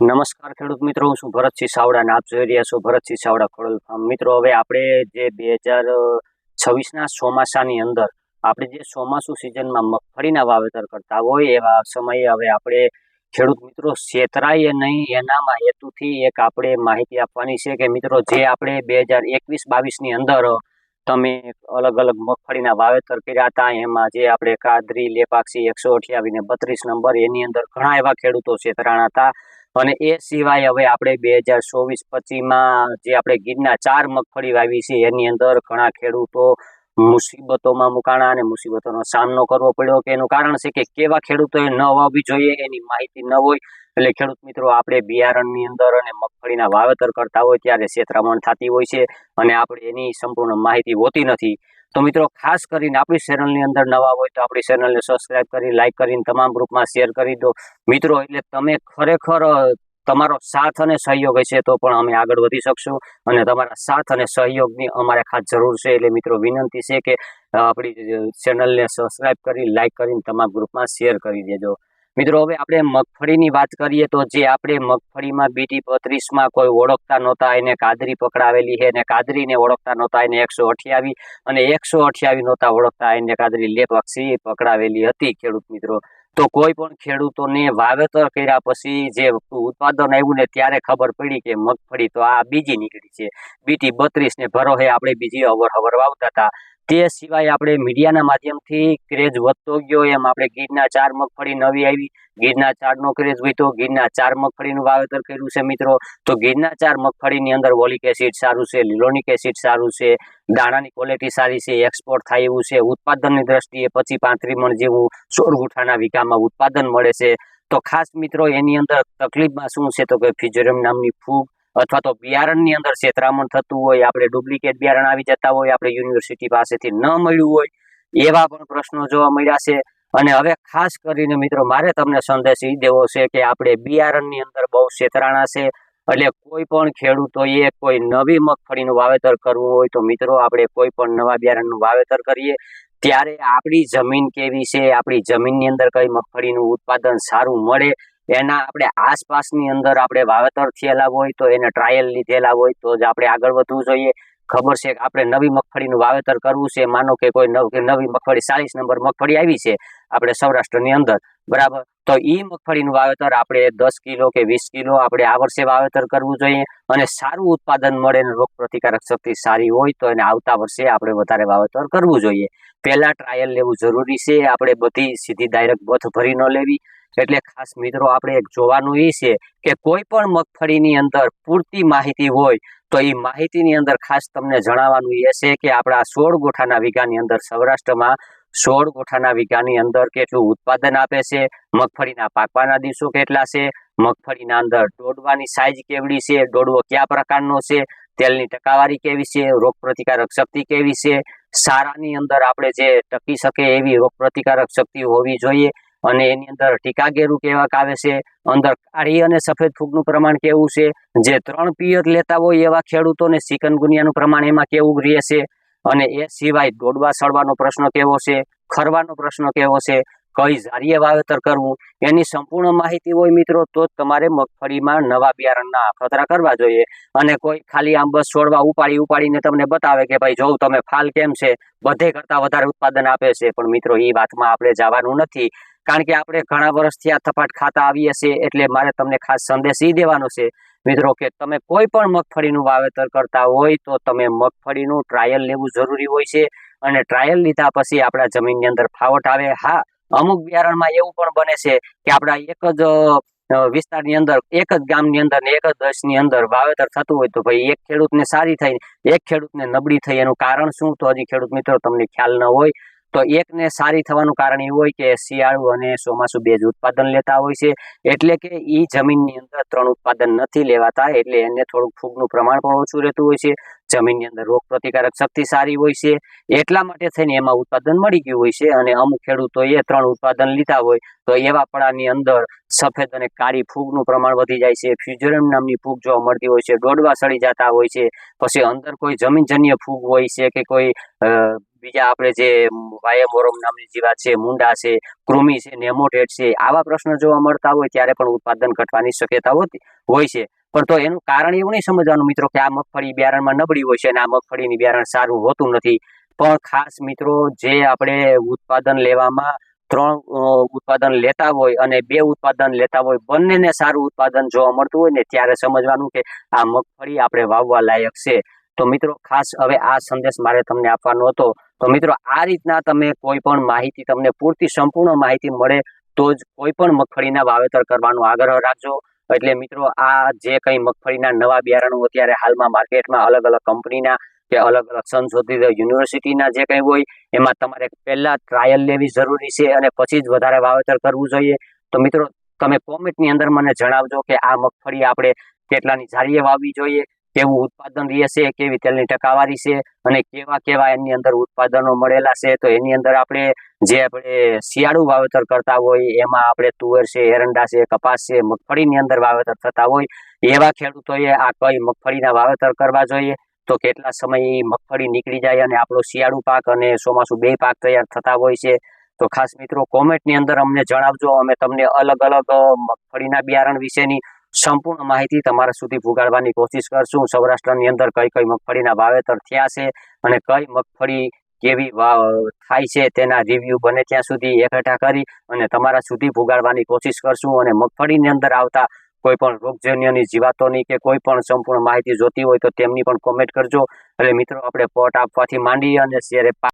નમસ્કાર ખેડૂત મિત્રો, હું છું ભરતસિંહ સાવડા અને આપ જોઈ રહ્યા છો ભરતસિંહ સાવડા ખોડલ ફાર્મ. મિત્રો, હવે આપણે જે 2026ના ચોમાસાની અંદર આપણે જે ચોમાસુ સિઝનમાં મગફળીના વાવેતર કરતા હોય એવા સમયે હવે આપણે ખેડૂત મિત્રો છેતરાઈએ નહીં એનામાં હેતુથી એક આપણે માહિતી આપવાની છે કે મિત્રો, જે આપણે 2021-22ની અંદર તમે અલગ અલગ મગફળીના વાવેતર કર્યા હતા, એમાં જે આપણે કાદરી, લેપાક્ષી 128 ને 32 નંબર, એની અંદર ઘણા એવા ખેડૂતો છેતરાણા હતા. અને એ સિવાય હવે આપણે 2024-25માં જે આપણે ગીરના 4 મગફળી વાવી છે એની અંદર ઘણા ખેડૂતો મુસીબતોમાં મુકાણા અને મુસીબતોનો સામનો કરવો પડ્યો. કે એનું કારણ છે કે કેવા ખેડૂતોએ ન વાવવી જોઈએ એની માહિતી ન હોય. એટલે ખેડૂત મિત્રો, આપણે બિયારણની અંદર અને મગફળીના વાવેતર કરતા હોય ત્યારે છેતરામણ થતી હોય છે અને આપણે એની સંપૂર્ણ માહિતી હોતી નથી. તો મિત્રો, ખાસ કરીને આપણી ચેનલની અંદર નવા હોય તો આપણી ચેનલને સબસ્ક્રાઇબ કરી, લાઇક કરીને તમામ ગ્રુપમાં શેર કરી દો મિત્રો. એટલે તમે ખરેખર તમારો સાથ અને સહયોગ હશે તો પણ અમે આગળ વધી શકશું અને તમારા સાથ અને સહયોગની અમારે ખાસ જરૂર છે. એટલે મિત્રો, વિનંતી છે કે આપણી ચેનલને સબસ્ક્રાઇબ કરી, લાઇક કરીને તમામ ગ્રુપમાં શેર કરી દેજો મિત્રો. હવે આપણે મગફળીની વાત કરીએ તો જે આપણે મગફળીમાં BT 32માં કોઈ ઓળખતા નહોતા એને કાદરી પકડાવેલી છે, અને કાદરીને ઓળખતા નહોતા એને 128, અને 128 નહોતા ઓળખતા એને કાદરી લેપાક્ષી પકડાવેલી હતી ખેડૂત મિત્રો. તો કોઈ પણ ખેડૂતોને વાવેતર કર્યા પછી જે ઉત્પાદન આવ્યું ને ત્યારે ખબર પડી કે મગફળી તો આ બીજી નીકળી છે, BT 32 ને ભરોહે આપણે બીજી અવર વાવતા હતા. તે સિવાય આપણે મીડિયાના માધ્યમથી ક્રેઝ વધતો ગયો, એમ આપણે ગીરના 4 મગફળી નવી આવી, ગીરના 4 નો ક્રેઝ વધ્યો, ગીરના 4 મગફળીનું વાવેતર કર્યું છે મિત્રો. તો ગીરના 4 મગફળીની અંદર ઓલિક એસિડ સારું છે, લિલોનિક એસિડ સારું છે, દાણાની ક્વોલિટી સારી છે, એક્સપોર્ટ થાય એવું છે, ઉત્પાદનની દ્રષ્ટિએ 25-35 મણ જેવું 16 ગુઠાના વીઘામાં ઉત્પાદન મળે છે. તો ખાસ મિત્રો, એની અંદર તકલીફમાં શું છે તો કે ફિઝોરિયમ નામની ફૂગ અથવા તો બિયારણની અંદર છેતરામણ થતું હોય, આપણે ડુપ્લિકેટ બિયારણ આવી જતા હોય, આપણે યુનિવર્સિટી પાસેથી ન મળ્યું હોય, એવા પણ પ્રશ્નો જોવા મળ્યા છે. અને હવે ખાસ કરીને મિત્રો, મારે તમને સંદેશ એ દેવો છે કે આપણે બિયારણની અંદર બહુ છેતરાણા છે. એટલે કોઈ પણ ખેડૂતોએ કોઈ નવી મગફળીનું વાવેતર કરવું હોય તો મિત્રો, આપણે કોઈ પણ નવા બિયારણનું વાવેતર કરીએ ત્યારે આપણી જમીન કેવી છે, આપણી જમીનની અંદર કઈ મગફળીનું ઉત્પાદન સારું મળે, એના આપણે આસપાસની અંદર આપણે વાવેતર થયેલા હોય તો એને ટ્રાયલ લીધેલા હોય તો જ આપણે આગળ વધવું જોઈએ. ખબર છે કે આપણે નવી મગફળીનું વાવેતર કરવું છે, માનો કે કોઈ નવી મગફળી 40 નંબર મગફળી આવી છે આપણે સૌરાષ્ટ્રની અંદર, બરાબર, તો ઈ મગફળીનું વાવેતર આપણે 10 કિલો કે 20 કિલો આપણે આ વર્ષે વાવેતર કરવું જોઈએ. અને સારું ઉત્પાદન મળે ને રોગ પ્રતિકારક શક્તિ સારી હોય તો એને આવતા વર્ષે આપણે વધારે વાવેતર કરવું જોઈએ. પહેલા ટ્રાયલ લેવું જરૂરી છે, આપણે બધી સીધી ડાયરેક્ટ બથ ભરી ન લેવી. એટલે ખાસ મિત્રો, આપણે એક જોવાનું એ છે કે કોઈ પણ મગફળીની અંદર પૂરતી માહિતી હોય તો એ માહિતીની અંદર ખાસ તમને જણાવવાનું એ છે કે આપણા 16 ગોઠાના વીઘાની અંદર સૌરાષ્ટ્રમાં 16 ગોઠાના વીઘાની અંદર કેટલું ઉત્પાદન આપે છે, મગફળીના પાકવાના દિવસો કેટલા છે, મગફળીના અંદર ડોડવાની સાઈઝ કેવડી છે, ડોડવો કયા પ્રકારનો છે, તેલની ટકાવારી કેવી છે, રોગ પ્રતિકારક શક્તિ કેવી છે, સારાની અંદર આપણે જે ટકી શકે એવી રોગ પ્રતિકારક શક્તિ હોવી જોઈએ. અને એની અંદર ટીકાગેરું કેવાક આવે છે, અંદર કાળી અને સફેદ ફૂગનું પ્રમાણ કેવું છે, જે 3 પિયત લેતા હોય એવા ખેડૂતોને ચિકનગુનિયાનું પ્રમાણ એમાં કેવું રહે છે, અને એ સિવાય દોડવા સડવાનો પ્રશ્ન કેવો છે, ખરવાનો પ્રશ્ન કેવો છે, કઈ જારીએ વાવેતર કરવું, એની સંપૂર્ણ માહિતી હોય મિત્રો તો જ તમારે મગફળીમાં નવા બિયારણના અખતરા કરવા જોઈએ. અને કોઈ ખાલી આમ બસ છોડવા ઉપાડીને તમને બતાવે કે ભાઈ જોઉં તમે ફાલ કેમ છે, બધે કરતા વધારે ઉત્પાદન આપે છે, પણ મિત્રો એ વાતમાં આપણે જવાનું નથી. કારણ કે આપણે ઘણા વર્ષથી આ થપાટ ખાતા આવીએ છીએ. એટલે મારે તમને ખાસ સંદેશ એ દેવાનો છે મિત્રો કે તમે કોઈ પણ મગફળીનું વાવેતર કરતા હોય તો તમે મગફળીનું ટ્રાયલ લેવું જરૂરી હોય છે. અને ટ્રાયલ લીધા પછી આપણા જમીનની અંદર ફાવટ આવે. હા, અમુક બિયારણમાં એવું પણ બને છે કે આપણા એક જ વિસ્તારની અંદર, એક જ ગામની અંદર ને એક જ દેશની અંદર વાવેતર થતું હોય તો ભાઈ એક ખેડૂતને સારી થઈ, એક ખેડૂતને નબળી થઈ. એનું કારણ શું તો હજી ખેડૂત મિત્રો તમને ખ્યાલ ન હોય તો એકને સારી થવાનું કારણ એવું હોય કે શિયાળુ અને ચોમાસું બે જ ઉત્પાદન લેતા હોય છે. એટલે કે ઈ જમીનની અંદર 3 ઉત્પાદન નથી લેવાતા, એટલે એને થોડુંક ફૂગનું પ્રમાણ પણ ઓછું રહેતું હોય છે. જમીનની અંદર રોગ પ્રતિકારક શક્તિ સારી હોય છે, એટલા માટે થઈને એમાં ઉત્પાદન મળી ગયું હોય છે. અને અમુક ખેડૂતોએ 3 ઉત્પાદન લીધા હોય તો એવા પડાની અંદર સફેદ અને કાળી ફૂગનું પ્રમાણ વધી જાય છે, ફ્યુઝેરિયમ નામની ફૂગ જોવા મળતી હોય છે, ડોડવા સડી જતા હોય છે, પછી અંદર કોઈ જમીનજન્ય ફૂગ હોય છે કે કોઈ બીજા આપણે જે વાયમોરમ નામની જીવાત છે, મુંડા છે, કૃમિ છે, નેમોટેડ છે, આવા પ્રશ્નો જોવા મળતા હોય ત્યારે પણ ઉત્પાદન ઘટવાની શક્યતા હોય છે. પણ તો એનું કારણ એવું નહીં સમજવાનું મિત્રો કે આ મગફળી બિયારણમાં નબળી હોય છે અને આ મગફળીની બિયારણ સારું હોતું નથી. પણ ખાસ મિત્રો જે આપણે ઉત્પાદન લેવામાં 3 ઉત્પાદન લેતા હોય અને 2 ઉત્પાદન લેતા હોય, બંનેને સારું ઉત્પાદન જોવા મળતું હોય ને ત્યારે સમજવાનું કે આ મગફળી આપણે વાવવા લાયક છે. તો મિત્રો ખાસ હવે આ સંદેશ મારે તમને આપવાનો હતો. તો મિત્રો આ રીતના તમે કોઈ પણ માહિતી તમને પૂરતી સંપૂર્ણ માહિતી મળે તો જ કોઈ પણ મગફળીના વાવેતર કરવાનો આગ્રહ રાખજો. એટલે મિત્રો આ જે કંઈ મગફળીના નવા બિયારણો અત્યારે હાલમાં માર્કેટમાં અલગ અલગ કંપનીના કે અલગ અલગ સંશોધિત યુનિવર્સિટીના જે કંઈ હોય એમાં તમારે પહેલા ટ્રાયલ લેવી જરૂરી છે અને પછી જ વધારે વાવેતર કરવું જોઈએ. તો મિત્રો તમે કોમેન્ટની અંદર મને જણાવજો કે આ મગફળી આપણે કેટલાની જારીએ વાવવી જોઈએ, કેવું ઉત્પાદન રહેશે, કેવી તેલની ટકાવારી છે અને કેવા એની અંદર ઉત્પાદનો મળેલા છે. તો એની અંદર આપણે શિયાળુ વાવેતર કરતા હોય એમાં આપણે તુવેર છે, એરંડા છે, કપાસ છે, મગફળીની અંદર વાવેતર થતા હોય એવા ખેડૂતોએ આ કઈ મગફળીના વાવેતર કરવા જોઈએ. તો કેટલા સમય મગફળી નીકળી જાય અને આપણો શિયાળુ પાક અને ચોમાસું 2 પાક તૈયાર થતા હોય છે. તો ખાસ મિત્રો કોમેન્ટની અંદર અમને જણાવજો, અમે તમને અલગ અલગ મગફળીના બિયારણ વિશેની સંપૂર્ણ માહિતી તમારા સુધી પુગાડવાની કોશિશ કરશું. સૌરાષ્ટ્રની અંદર કઈ મગફળીના વાવેતર થયા છે અને કઈ મગફળી કેવી થાય છે તેના રિવ્યુ બને ત્યાં સુધી એકઠા કરી અને તમારા સુધી પુગાડવાની કોશિશ કરશું. અને મગફળીની અંદર આવતા કોઈ પણ રોગજન્યની જીવાતોની કે કોઈ પણ સંપૂર્ણ માહિતી જોતી હોય તો તેમની પણ કોમેન્ટ કરજો. એટલે મિત્રો આપણે પોટ આપવાથી માંડી અને જ્યારે